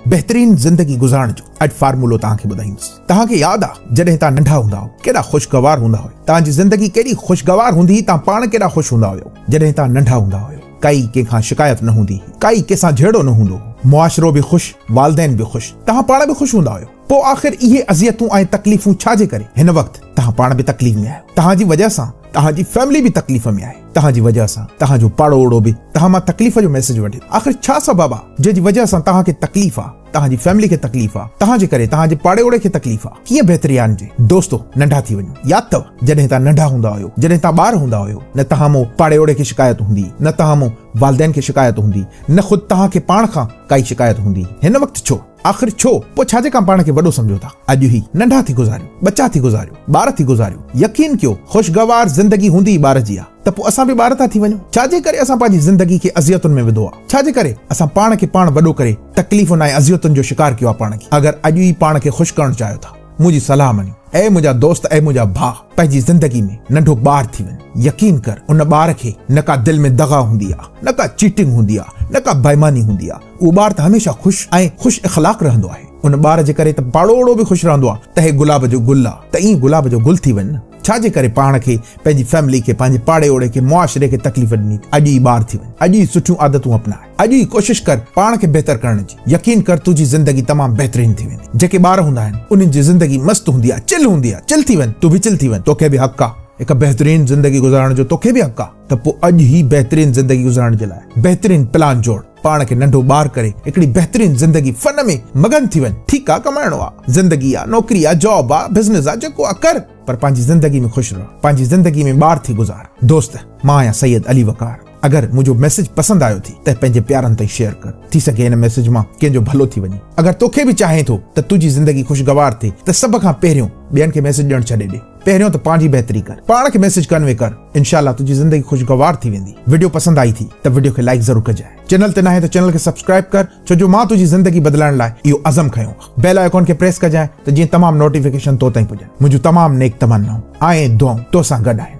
बेहतरीन जिंदगी गुजारण जो अज फार्मूलो तव्हांखे ॿुधाईंदुसि। तव्हांखे याद आहे जॾहिं तव्हां नंढा हूंदा हो केॾा ख़ुशगवार हूंदा हुयो, तव्हांजी ज़िंदगी केॾी ख़ुशगवार हूंदी, तव्हां पाण केॾा ख़ुशि हूंदा हुयो जॾहिं तव्हां नंढा हूंदा हुयो। काई कंहिंखां शिकायत न हूंदी, काई कंहिंसां झेड़ो न हूंदो, मुआशिरो बि ख़ुशि, वालिदैन बि ख़ुशि, तव्हां पाण बि ख़ुशि हूंदा हुयो। पोइ आख़िर इहे अज़ियतूं ऐं तकलीफ़ूं छाजे करे हिन वक़्तु तव्हां पाण बि तकलीफ़ में आहियो। तव्हांजी वजह सां तव्हांजी फैमिली भी तकलीफ़ में आहे, तव्हांजी वजह सां तव्हांजो पाड़ो ओड़ो बि तव्हां मां तकलीफ़ जो मैसेज वठे। आख़िर छा सबब आहे जंहिंजी वजह सां तव्हांखे तकलीफ़ आहे, तव्हांजी फैमिली खे तकलीफ़ आहे, तव्हांजे करे तव्हांजे पाड़े ओड़े खे तकलीफ़ आहे। कीअं बहितरी आणे दोस्तो नंढा थी वञो। यादि अथव जॾहिं तव्हां नंढा हूंदा हुयो, जॾहिं तव्हां ॿार हूंदा हुयो, न तव्हां मां पाड़े ओड़े खे शिकायत हूंदी, न तव्हां मां वालिदैन खे शिकायत हूंदी, न ख़ुदि तव्हांखे पाण खां काई शिकायत हूंदी। हिन वक़्तु छो? आख़िर छो? पोइ छाजे खां पाण खे वॾो सम्झो था? अॼु ही नंढा थी गुज़ारियो, बच्चा थी गुज़ारियो, ॿार थी गुज़ारियो। यकीन कयो ख़ुशगवार ज़िंदगी हूंदी ॿार जी आहे त पोइ असां बि ॿार था थी वञूं। छाजे करे असां पंहिंजी ज़िंदगी खे अज़ियतुनि में विधो आहे? छाजे करे असां पाण खे पाण वॾो करे तकलीफ़ुनि ऐं अज़ियतुनि जो शिकार कयो आहे पाण खे? अगरि अॼु ई पाण खे ख़ुशि करणु चाहियो था, मुंहिंजी सलाह मञो। ऐं मुंहिंजा दोस्त ऐं मुंहिंजा भाउ, पंहिंजी ज़िंदगी में नंढो ॿार थी वञ। यकीन कर उन ॿार खे न का दिलि में दगा हूंदी आहे, न का चीटिंग हूंदी आहे, न का बेईमानी हूंदी आहे। उहो ॿार त हमेशह ख़ुशि ऐं ख़ुशि इख़लाक़ रहंदो आहे। उन ॿार जे करे त पाड़ो ओड़ो बि ख़ुशि रहंदो आहे त हे गुलाब जो गुल आहे, त ईअं गुलाब जो गुल थी वञ न। छाजे करे पाण खे, पंहिंजी फैमिली खे, पंहिंजे पाड़े ओड़े खे, मुआशिरे खे तकलीफ़ ॾिनी? अॼु ई ॿार थी वञ, अॼु ई सुठियूं आदतूं अपनाए, अॼु ई कोशिशि कर पाण खे बहितर करण जी। यकीन कर तुंहिंजी ज़िंदगी तमामु बहितरीन थी वेंदी। जेके ॿार हूंदा आहिनि उन्हनि जी ज़िंदगी मस्तु हूंदी आहे, चिल हूंदी आहे। चिल थी वञ, तूं बि चिल थी वञ, तोखे बि हक़ आहे हिकु बहितरीन ज़िंदगी गुज़ारण जो, तोखे बि हक़ आहे। त पोइ अॼु ई बहितरीन ज़िंदगी गुज़ारण जे लाइ बहितरीन प्लान जोड़, पाण खे नंढो ॿार करे हिकिड़ी बहितरीन ज़िंदगी फन में मगन थी वञ। ठीकु आहे, कमाइणो आहे, ज़िंदगी आहे, नौकरी आहे, जॉब आहे, बिज़नेस आहे, जेको आहे कर, पर पंहिंजी ज़िंदगी में ख़ुशि रह, पंहिंजी ज़िंदगी में ॿार थी गुज़ार। दोस्त, मां आहियां सैयद अली वकार। अगर मुझो मैसेज पसंद आयो थी त पंहिंजे प्यारनि ताईं शेयर कर। थी सके हिन मैसेज मां कंहिंजो भलो थी वञे। अगर तोखे बि चाहे थो त तुंहिंजी ज़िंदगी ख़ुशगवार थिए त सभ खां पहिरियों ॿियनि खे मैसेज ॾियणु छॾे ॾे। पहिरियों त पंहिंजी बहितरी कर, पाण खे मैसेज कन्वे कर। इंशाअल्लाह तुंहिंजी ज़िंदगी ख़ुशगवार थी वेंदी। वीडियो पसंद आई थी त वीडियो खे लाइक ज़रूर कजांइ। चैनल ते न आहे त चैनल खे सब्सक्राइब कर, छो जो मां तुंहिंजी ज़िंदगी बदिलाइण लाइ इहो अज़म खयो आहे। बेल आइकॉन खे प्रेस कजांइ त जीअं तमामु नोटिफिकेशन तो ताईं पुॼनि। मुंहिंजूं तमामु नेक तमन्नाऊं ऐं दुआऊं तोसां गॾु आहिनि।